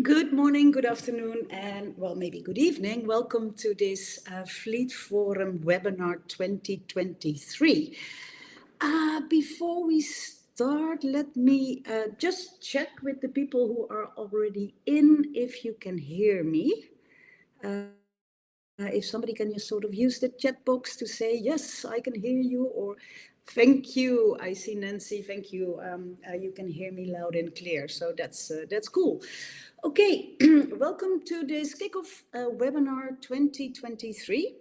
Good morning, good afternoon, and well, maybe good evening. Welcome to this Fleet Forum webinar 2023. Before we start, let me just check with the people who are already in if you can hear me. If somebody can just sort of use the chat box to say, yes, I can hear you, or thank you. I see Nancy, thank you. You can hear me loud and clear, so that's cool. Okay, welcome to this kickoff webinar 2023.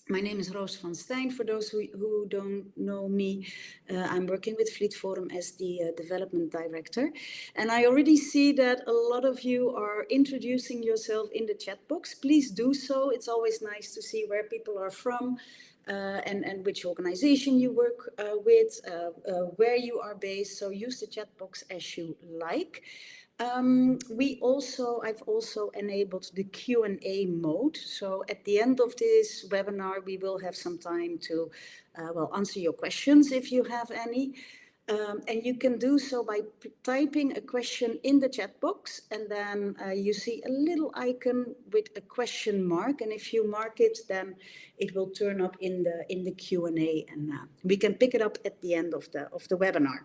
My name is Roos van Stijn. For those who don't know me, I'm working with Fleet Forum as the development director. And I already see that a lot of you are introducing yourself in the chat box. Please do so. It's always nice to see where people are from. And which organization you work with, where you are based. So use the chat box as you like. I've also enabled the Q&A mode. So at the end of this webinar, we will have some time to, answer your questions if you have any. And you can do so by typing a question in the chat box, and then you see a little icon with a question mark. And if you mark it, then it will turn up in the Q&A, and we can pick it up at the end of the webinar.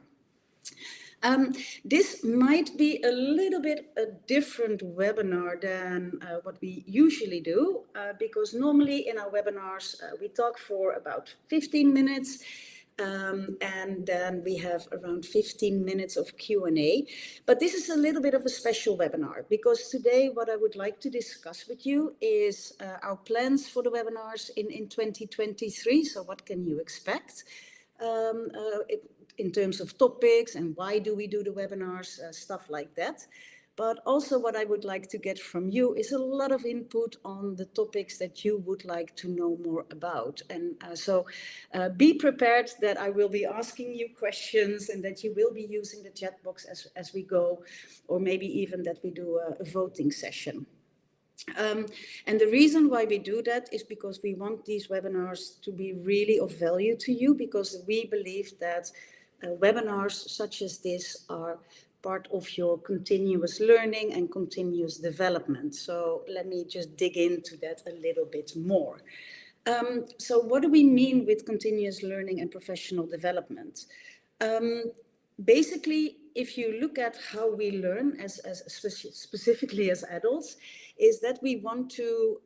This might be a little bit a different webinar than what we usually do, because normally in our webinars, we talk for about 15 minutes. And then we have around 15 minutes of Q&A. But this is a little bit of a special webinar, because today what I would like to discuss with you is our plans for the webinars in 2023. So what can you expect? In terms of topics and why do we do the webinars, stuff like that. But also what I would like to get from you is a lot of input on the topics that you would like to know more about. And so be prepared that I will be asking you questions and that you will be using the chat box as we go, or maybe even that we do a voting session. And the reason why we do that is because we want these webinars to be really of value to you, because we believe that webinars such as this are part of your continuous learning and continuous development. So let me just dig into that a little bit more. So what do we mean with continuous learning and professional development? Basically, if you look at how we learn specifically as adults, is that we want to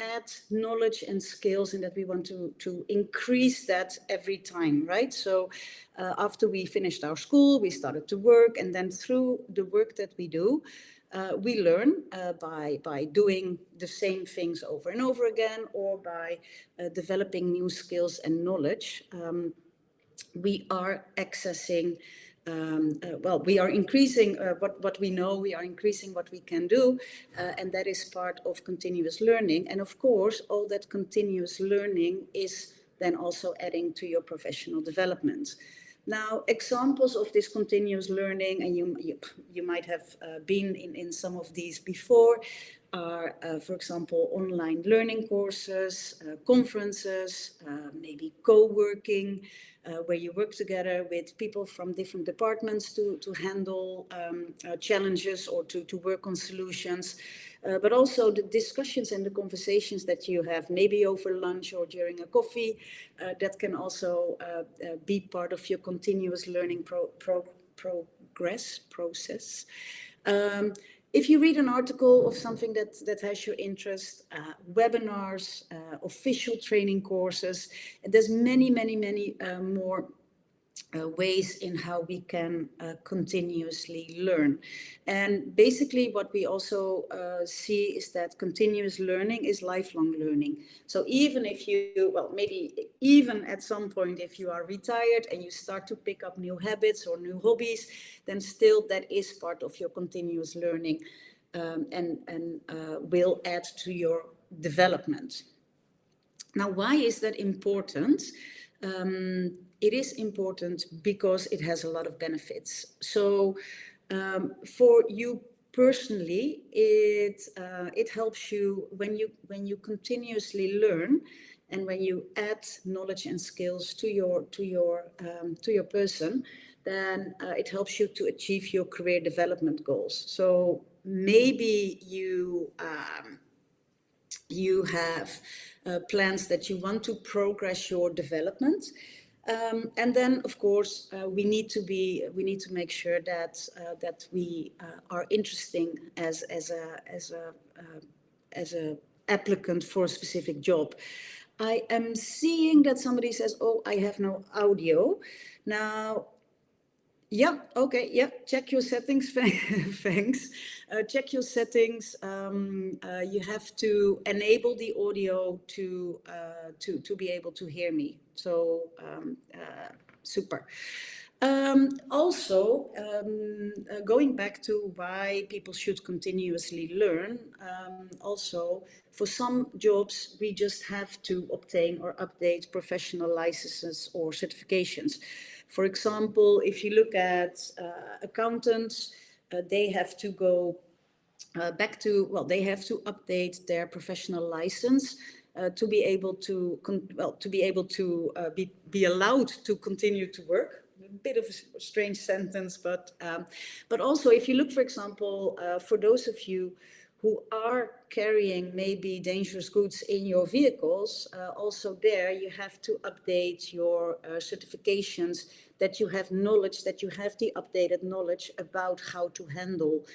add knowledge and skills, and that we want to increase that every time, right? So after we finished our school, we started to work, and then through the work that we do, we learn by doing the same things over and over again, or by developing new skills and knowledge. We are accessing we are increasing what we know, we are increasing what we can do, and that is part of continuous learning. And of course, all that continuous learning is then also adding to your professional development. Now, examples of this continuous learning, and you might have been in some of these before, are, for example, online learning courses, conferences, maybe co-working, where you work together with people from different departments to handle challenges or to work on solutions. But also the discussions and the conversations that you have, maybe over lunch or during a coffee, that can also be part of your continuous learning process. If you read an article of something that has your interest, webinars, official training courses, there's many more ways in how we can continuously learn. And basically what we also see is that continuous learning is lifelong learning. So even if you, maybe even at some point, if you are retired and you start to pick up new habits or new hobbies, then still that is part of your continuous learning, and will add to your development. Now, why is that important? It is important because it has a lot of benefits. So for you personally, it helps you when you continuously learn, and when you add knowledge and skills to your person. then it helps you to achieve your career development goals. So maybe you have plans that you want to progress your development. And then, of course, we need to make sure that we are interesting as a applicant for a specific job. I am seeing that somebody says, "Oh, I have no audio." Now, yeah, okay, yeah, check your settings, thanks. Check your settings. You have to enable the audio to be able to hear me. So, super. Also, going back to why people should continuously learn, also for some jobs, we just have to obtain or update professional licenses or certifications. For example, if you look at accountants, they have to go they have to update their professional license to be able to be allowed to continue to work. A bit of a strange sentence, but also if you look, for example, for those of you who are carrying maybe dangerous goods in your vehicles, also there you have to update your certifications, that you have knowledge, that you have the updated knowledge about how to handle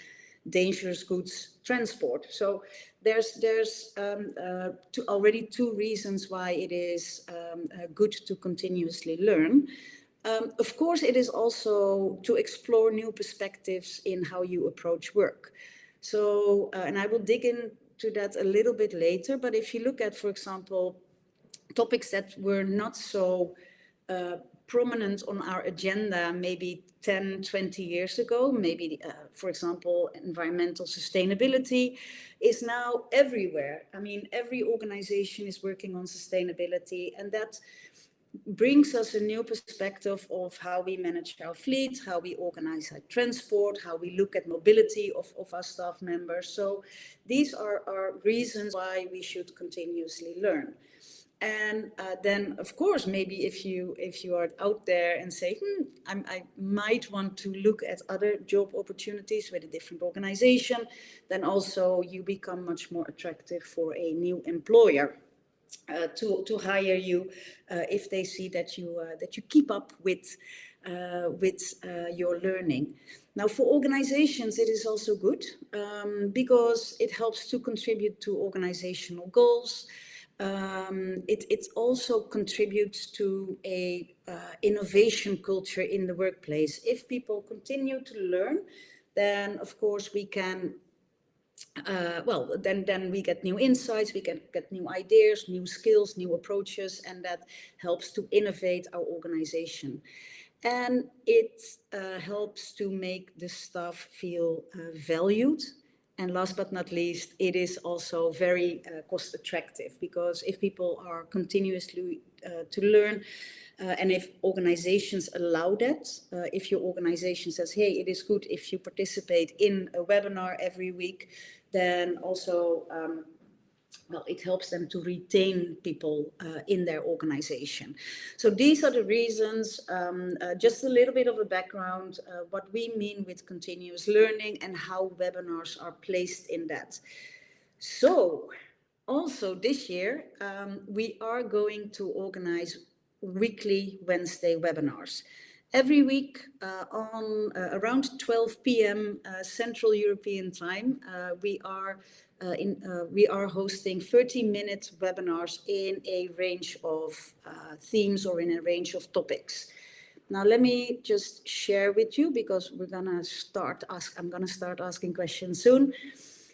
dangerous goods transport. So there's already two reasons why it is good to continuously learn. Of course, it is also to explore new perspectives in how you approach work. So, and I will dig into that a little bit later, but if you look at, for example, topics that were not so prominent on our agenda maybe 10, 20 years ago, maybe, for example, environmental sustainability is now everywhere. I mean, every organization is working on sustainability, and that brings us a new perspective of how we manage our fleet, how we organize our transport, how we look at mobility of our staff members. So these are reasons why we should continuously learn. And then, of course, maybe if you are out there and say, I might want to look at other job opportunities with a different organization, then also you become much more attractive for a new employer. To hire you if they see that you keep up with your learning. Now, for organizations, it is also good because it helps to contribute to organizational goals. It also contributes to a innovation culture in the workplace. If people continue to learn, then of course we can then we get new insights, we can get new ideas, new skills, new approaches, and that helps to innovate our organization. And it helps to make the staff feel valued. And last but not least, it is also very cost attractive, because if people are continuously to learn, and if organizations allow that, if your organization says, hey, it is good if you participate in a webinar every week, then also, it helps them to retain people in their organization. So these are the reasons, just a little bit of a background, what we mean with continuous learning and how webinars are placed in that. So also this year, we are going to organize weekly Wednesday webinars. Every week on around 12 p.m. Central European time, we are hosting 30-minute webinars in a range of themes or in a range of topics. Now, let me just share with you, because I'm gonna start asking questions soon.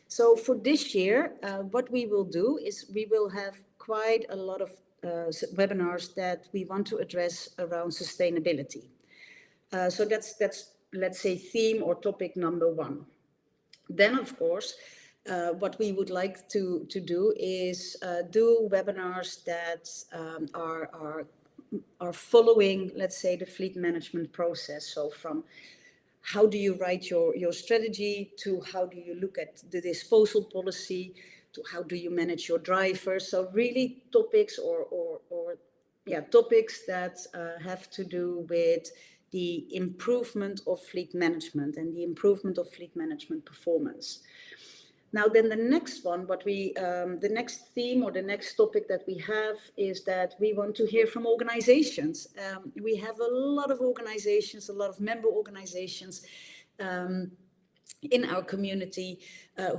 So for this year, what we will do is we will have quite a lot of webinars that we want to address around sustainability. So that's let's say theme or topic number one. Then, of course, what we would like to do is do webinars that are following, let's say, the fleet management process. So from how do you write your strategy, to how do you look at the disposal policy, to how do you manage your drivers. So really topics topics that have to do with the improvement of fleet management and the improvement of fleet management performance. Now, then the next one, the next theme or the next topic that we have is that we want to hear from organizations. We have a lot of organizations, a lot of member organizations in our community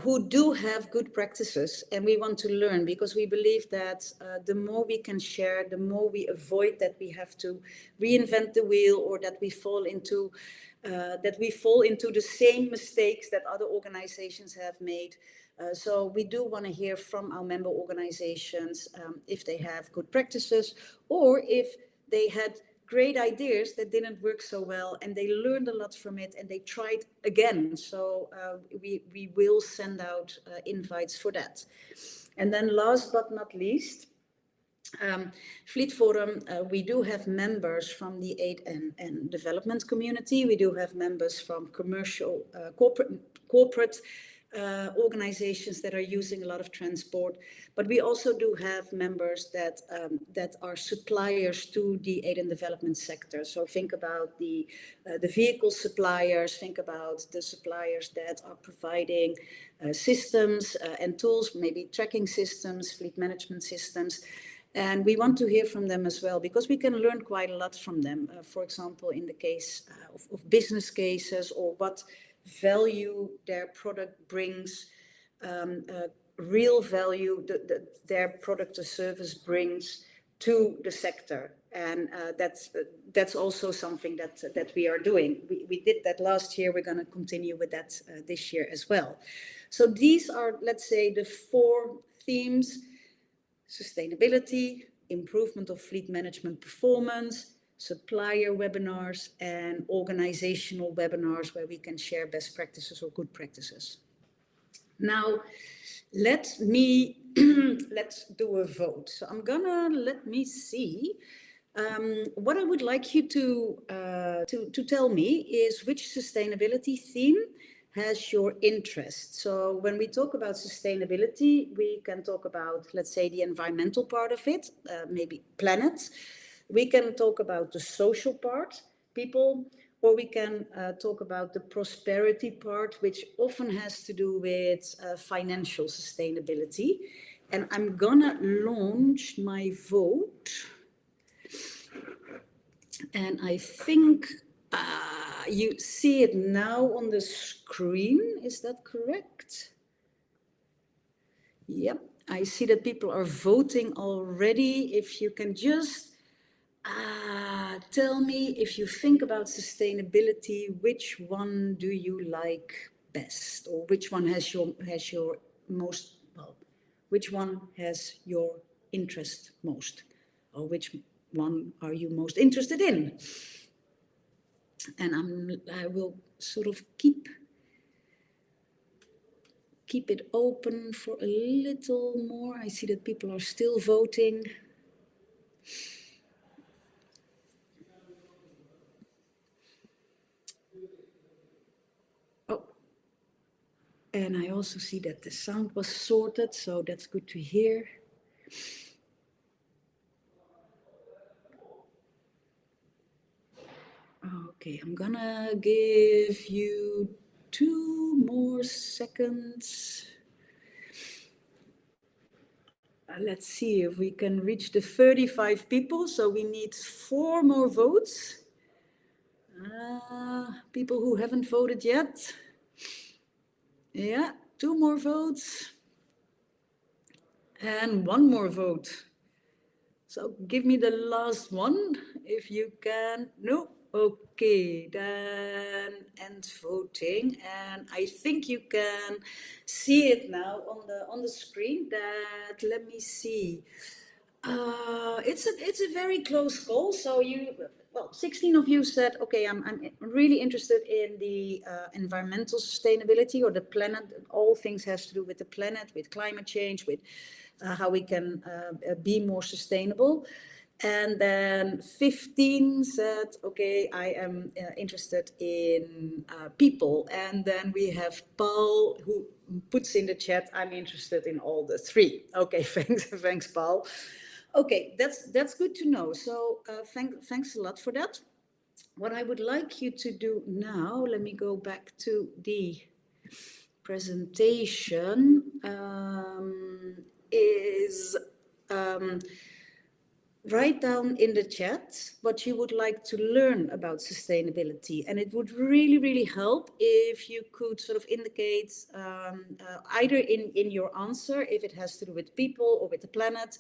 who do have good practices, and we want to learn, because we believe that the more we can share, the more we avoid that we have to reinvent the wheel, or that we fall into the same mistakes that other organizations have made. So we do want to hear from our member organizations if they have good practices, or if they had great ideas that didn't work so well and they learned a lot from it and they tried again. So we will send out invites for that. And then last but not least, Fleet Forum, we do have members from the aid and development community. We do have members from commercial, corporate organizations that are using a lot of transport, but we also do have members that are suppliers to the aid and development sector. So think about the vehicle suppliers, think about the suppliers that are providing systems and tools, maybe tracking systems, fleet management systems. And we want to hear from them as well, because we can learn quite a lot from them. For example, in the case of business cases, or what value their product brings, real value their product or service brings to the sector. And that's also something that we are doing. We did that last year. We're going to continue with that this year as well. So these are, let's say, the 4 themes: sustainability, improvement of fleet management performance, supplier webinars, and organizational webinars where we can share best practices or good practices. Now, let's do a vote. So let me see. What I would like you to tell me is which sustainability theme has your interest. So when we talk about sustainability, we can talk about, let's say, the environmental part of it, maybe planet. We can talk about the social part, people, or we can talk about the prosperity part, which often has to do with financial sustainability. And I'm gonna launch my vote. And I think you see it now on the screen. Is that correct? Yep, I see that people are voting already. If you can just tell me, if you think about sustainability, which one do you like best, or which one has your most, well, which one has your interest most, or which one are you most interested in? And I will sort of keep it open for a little more. I see that people are still voting. Oh, and I also see that the sound was sorted, so that's good to hear. Okay, I'm gonna give you 2 more seconds. Let's see if we can reach the 35 people. So we need 4 more votes. People who haven't voted yet. Yeah, 2 more votes. And 1 more vote. So give me the last one, if you can. No. Okay, then end voting, and I think you can see it now on the screen. That, let me see. It's a very close call. So 16 of you said, okay, I'm really interested in the environmental sustainability, or the planet. All things has to do with the planet, with climate change, with how we can be more sustainable. And then 15 said, okay, I am interested in people. And then we have Paul, who puts in the chat, I'm interested in all the 3. Okay, thanks, Paul. Okay, that's good to know. So thanks a lot for that. what I would like you to do now, let me go back to the presentation, is write down in the chat what you would like to learn about sustainability. And it would really, really help if you could sort of indicate either in your answer, if it has to do with people or with the planet,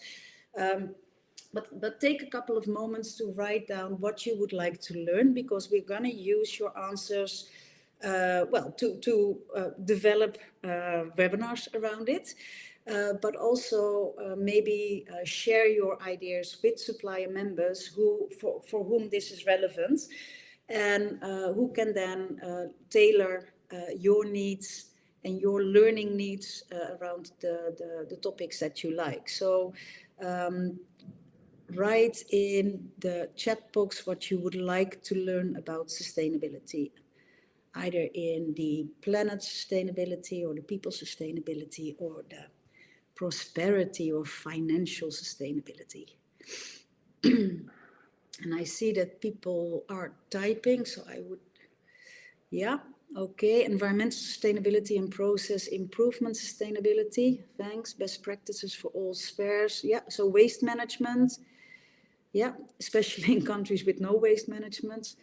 but take a couple of moments to write down what you would like to learn, because we're going to use your answers to develop webinars around it. But also maybe share your ideas with supplier members for whom this is relevant, and who can then tailor your needs and your learning needs around the topics that you like. So write in the chat box what you would like to learn about sustainability, either in the planet sustainability or the people sustainability or the prosperity or financial sustainability. And I see that people are typing, so I would, yeah, okay. Environmental sustainability and process improvement sustainability. Thanks. Best practices for all spheres. Yeah, so waste management. Yeah, especially in countries with no waste management.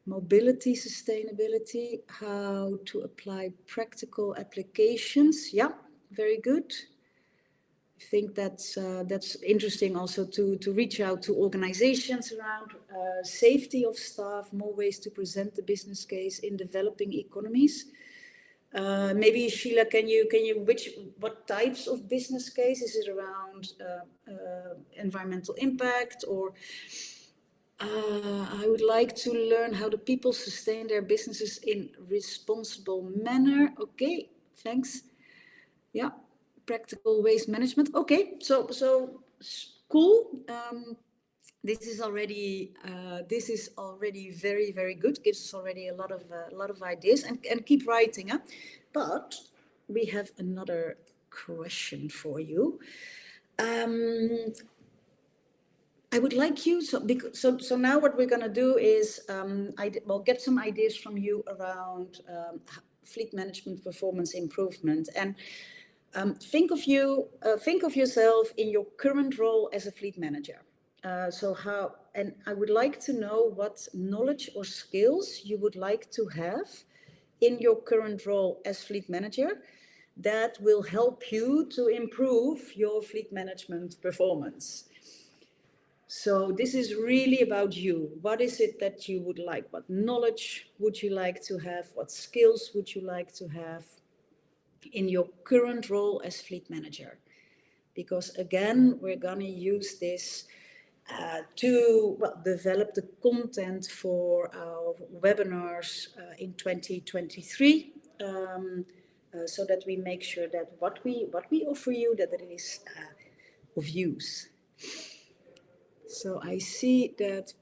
Mobility sustainability, how to apply practical applications. Yeah, very good. I think that's interesting also to reach out to organizations around safety of staff, more ways to present the business case in developing economies. Maybe Sheila, what types of business case? Is it around environmental impact, or I would like to learn how the people sustain their businesses in responsible manner. Okay, thanks. Yeah, practical waste management. Okay, so cool. This is already very, very good. Gives us already a lot of ideas, and keep writing. Huh? But we have another question for you. I would like you, so now what we're going to do is we'll get some ideas from you around fleet management performance improvement, and think of yourself in your current role as a fleet manager. And I would like to know what knowledge or skills you would like to have in your current role as fleet manager that will help you to improve your fleet management performance. So this is really about you. What is it that you would like? What knowledge would you like to have? What skills would you like to have in your current role as fleet manager? Because again, we're going to use this to develop the content for our webinars in 2023, so that we make sure that what we offer you, that it is of use. So I see that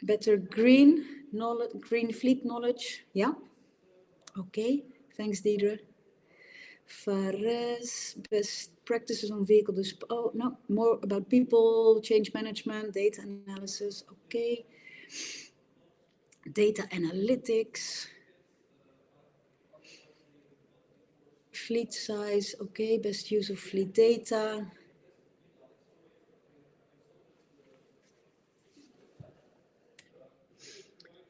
better green fleet knowledge. Yeah. Okay. Thanks, Deidre. Fares, best practices on vehicle disposal. Oh, no, more about people, change management, data analysis. Okay. Data analytics. Fleet size. Okay. Best use of fleet data.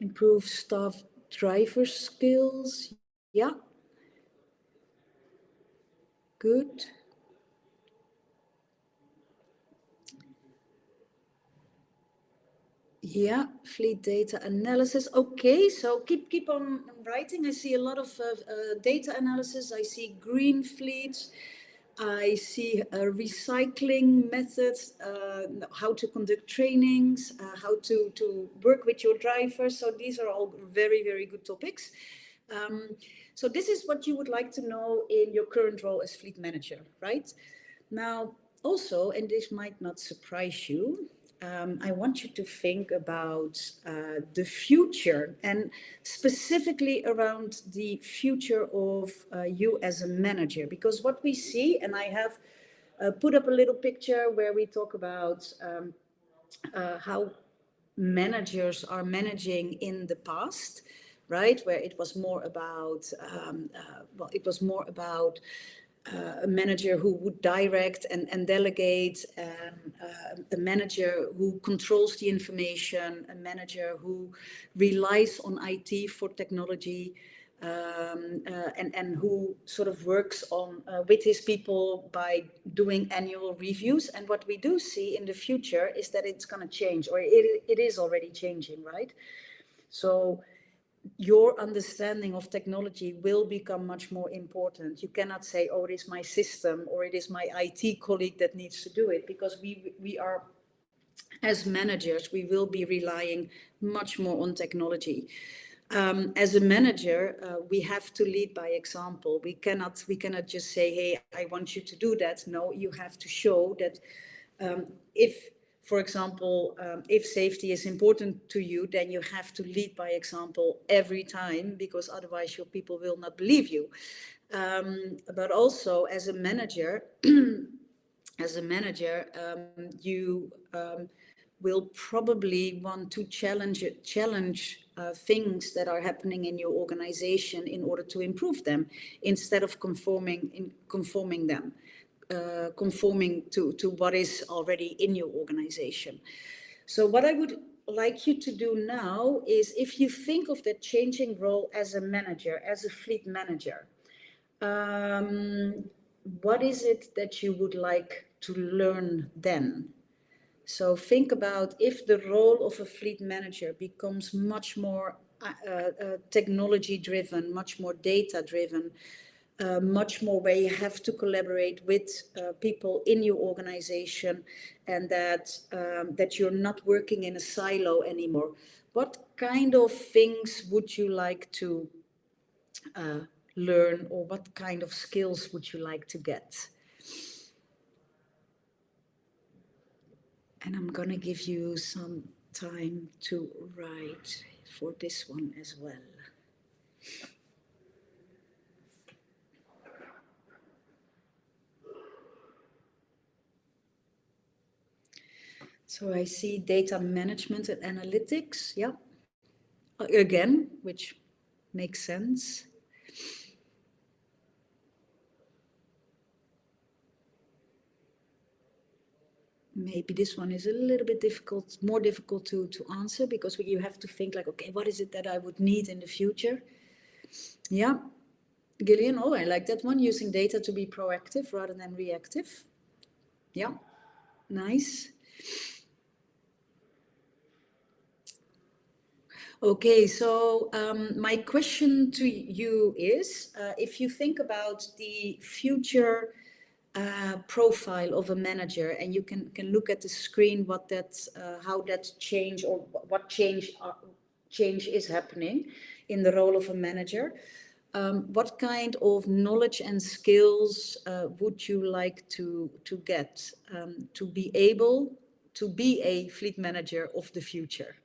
Improve staff driver skills. Yeah. Good. Yeah, fleet data analysis. Okay, so keep on writing. I see a lot of data analysis. I see green fleets. I see recycling methods, how to conduct trainings, how to work with your drivers. So these are all very, very good topics. So this is what you would like to know in your current role as fleet manager, right? Now, also, and this might not surprise you, I want you to think about the future, and specifically around the future of you as a manager. Because what we see, and I have put up a little picture where we talk about how managers are managing in the past, right? Where it was more about, a manager who would direct and delegate, a manager who controls the information, a manager who relies on IT for technology, and who sort of works on with his people by doing annual reviews. And what we do see in the future is that it's going to change, or it is already changing, right? So your understanding of technology will become much more important. You cannot say, oh, it is my system or it is my IT colleague that needs to do it, because we are, as managers, we will be relying much more on technology. As a manager, we have to lead by example. We cannot just say, hey, I want you to do that. No, you have to show that if, for example, if safety is important to you, then you have to lead by example every time, because otherwise your people will not believe you. But also as a manager, you will probably want to challenge things that are happening in your organization in order to improve them, instead of conforming to what is already in your organization. So what I would like you to do now is, if you think of that changing role as a manager, as a fleet manager, what is it that you would like to learn then? So think about, if the role of a fleet manager becomes much more technology driven, much more data driven, much more where you have to collaborate with people in your organization, and that you're not working in a silo anymore. What kind of things would you like to learn, or what kind of skills would you like to get? And I'm gonna give you some time to write for this one as well. So I see data management and analytics, yeah. Again, which makes sense. Maybe this one is a little bit more difficult to answer, because you have to think like, okay, what is it that I would need in the future? Yeah, Gillian, oh, I like that one, using data to be proactive rather than reactive. Yeah, nice. Okay, so my question to you is, if you think about the future profile of a manager, and you can look at the screen how that change, or what change is happening in the role of a manager, what kind of knowledge and skills would you like to get to be able to be a fleet manager of the future?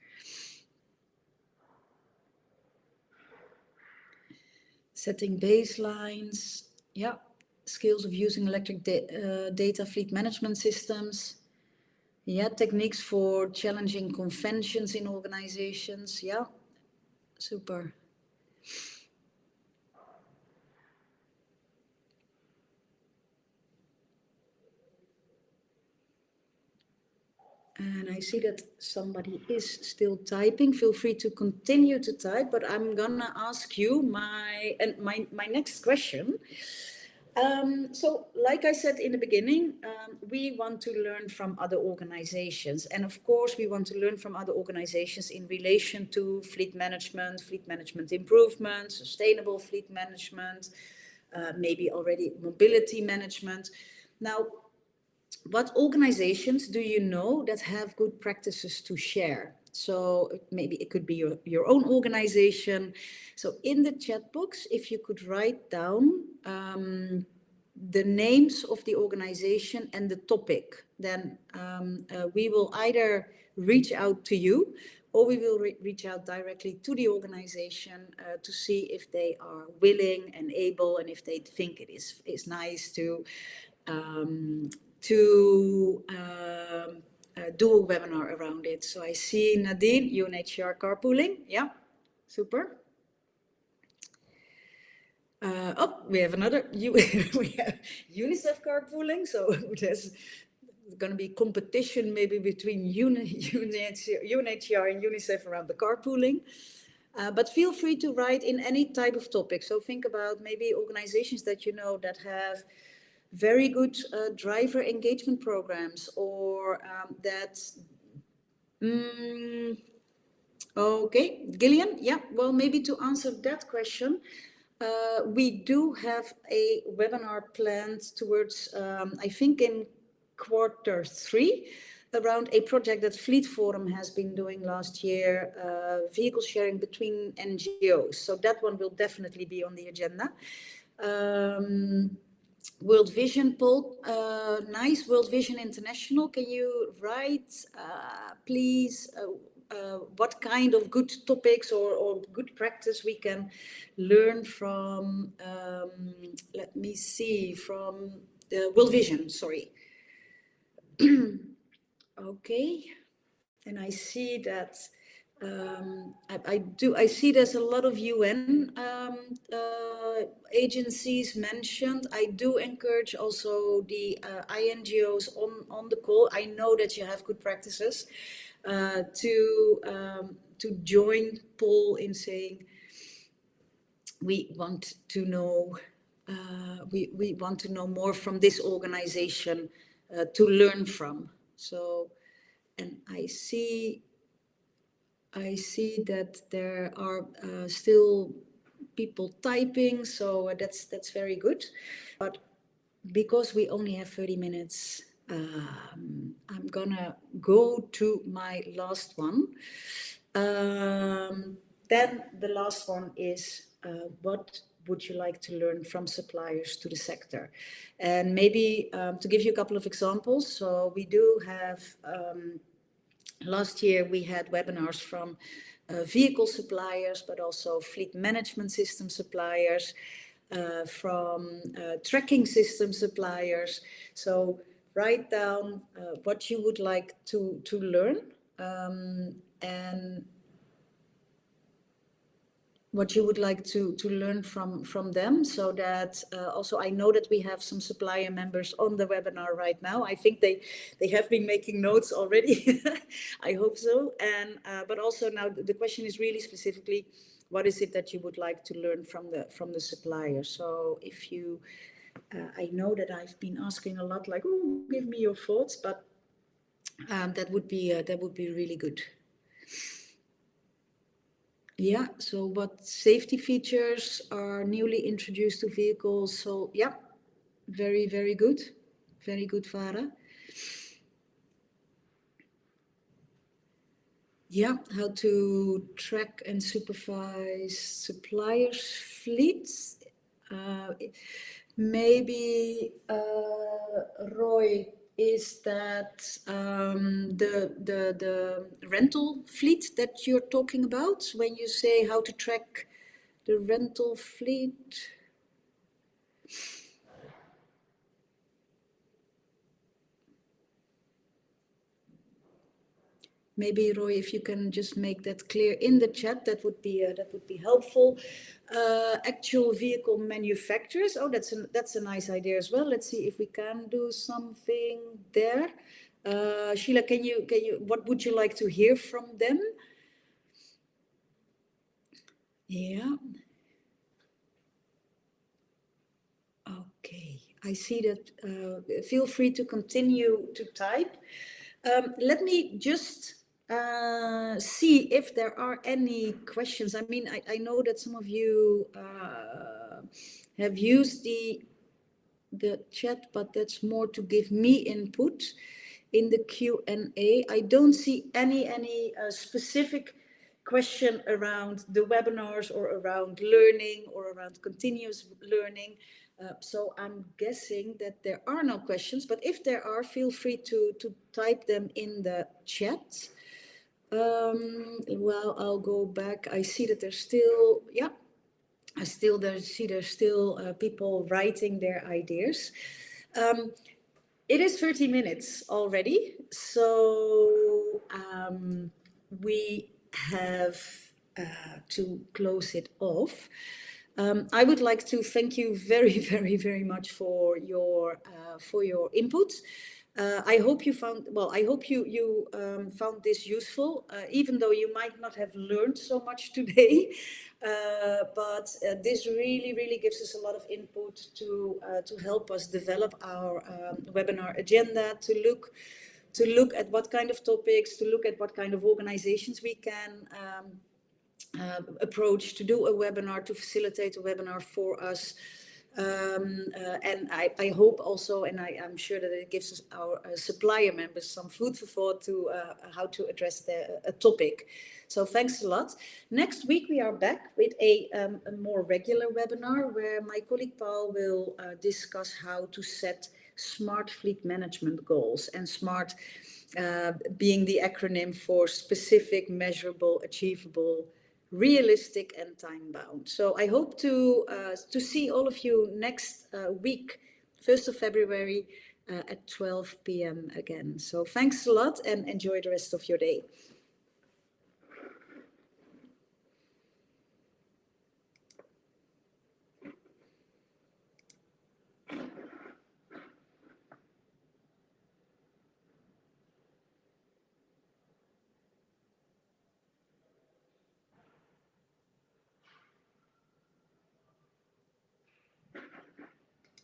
Setting baselines, yeah. Skills of using electric data fleet management systems. Yeah, techniques for challenging conventions in organizations. Yeah, super. And I see that somebody is still typing. Feel free to continue to type, but I'm gonna ask you my next question. So like I said in the beginning, we want to learn from other organizations. And of course, we want to learn from other organizations in relation to fleet management improvement, sustainable fleet management, maybe already mobility management. Now, what organizations do you know that have good practices to share? So maybe it could be your own organization. So in the chat box, if you could write down the names of the organization and the topic, then we will either reach out to you, or we will reach out directly to the organization to see if they are willing and able, and if they think it is nice to do a webinar around it. So I see Nadine, UNHCR carpooling. Yeah, super. Oh, we have another, we have UNICEF carpooling. So there's going to be competition maybe between UNHCR and UNICEF around the carpooling. But feel free to write in any type of topic. So think about maybe organizations that you know that have very good driver engagement programs, or that. Okay, Gillian, yeah, well, maybe to answer that question, we do have a webinar planned towards, I think in Q3, around a project that Fleet Forum has been doing last year, vehicle sharing between NGOs. So that one will definitely be on the agenda. World Vision, Paul, nice. World Vision International, can you write, please, what kind of good topics or good practice we can learn from, let me see, from the World Vision, sorry. Okay, and I see that I see there's a lot of UN agencies mentioned. I do encourage also the INGOs on the call. I know that you have good practices to join Paul in saying we want to know we want to know more from this organization to learn from. So, and I see that there are still people typing, so that's very good. But because we only have 30 minutes, I'm gonna go to my last one. Then the last one is what would you like to learn from suppliers to the sector? And maybe to give you a couple of examples. So we do have last year we had webinars from vehicle suppliers, but also fleet management system suppliers, from tracking system suppliers. So write down what you would like to learn, and what you would like to learn from them, so that also I know that we have some supplier members on the webinar right now. I think they have been making notes already. I hope so. And but also now the question is really specifically, what is it that you would like to learn from the supplier? So if you, I know that I've been asking a lot, like, oh, give me your thoughts, but that would be really good. Yeah, so what safety features are newly introduced to vehicles? So yeah, very, very good. Very good, Vara. Yeah, how to track and supervise suppliers' fleets. Maybe Roy, is that the rental fleet that you're talking about when you say how to track the rental fleet? Maybe Roy, if you can just make that clear in the chat, that would be helpful. Actual vehicle manufacturers. Oh, that's a nice idea as well. Let's see if we can do something there. Sheila, can you what would you like to hear from them? Yeah. Okay, I see that. Feel free to continue to type. Let me just see if there are any questions. I mean, I know that some of you have used the chat, but that's more to give me input in the Q&A. I don't see any specific question around the webinars or around learning or around continuous learning. So I'm guessing that there are no questions, but if there are, feel free to type them in the chat. Well, I'll go back. I see that there's still, yeah, there's still people writing their ideas. It is 30 minutes already, so we have to close it off. I would like to thank you very, very much for your input. I hope you found, well, I hope you found this useful, even though you might not have learned so much today. But this really gives us a lot of input to help us develop our webinar agenda, to look at what kind of topics, to look at what kind of organizations we can approach to do a webinar, to facilitate a webinar for us. And I hope also, and I'm sure that it gives us our supplier members some food for thought to how to address a topic. So thanks a lot. Next week we are back with a more regular webinar where my colleague Paul will discuss how to set smart fleet management goals, and SMART being the acronym for specific, measurable, achievable, realistic and time bound. So I hope to see all of you next week, 1st of February at 12 p.m. again. So thanks a lot and enjoy the rest of your day.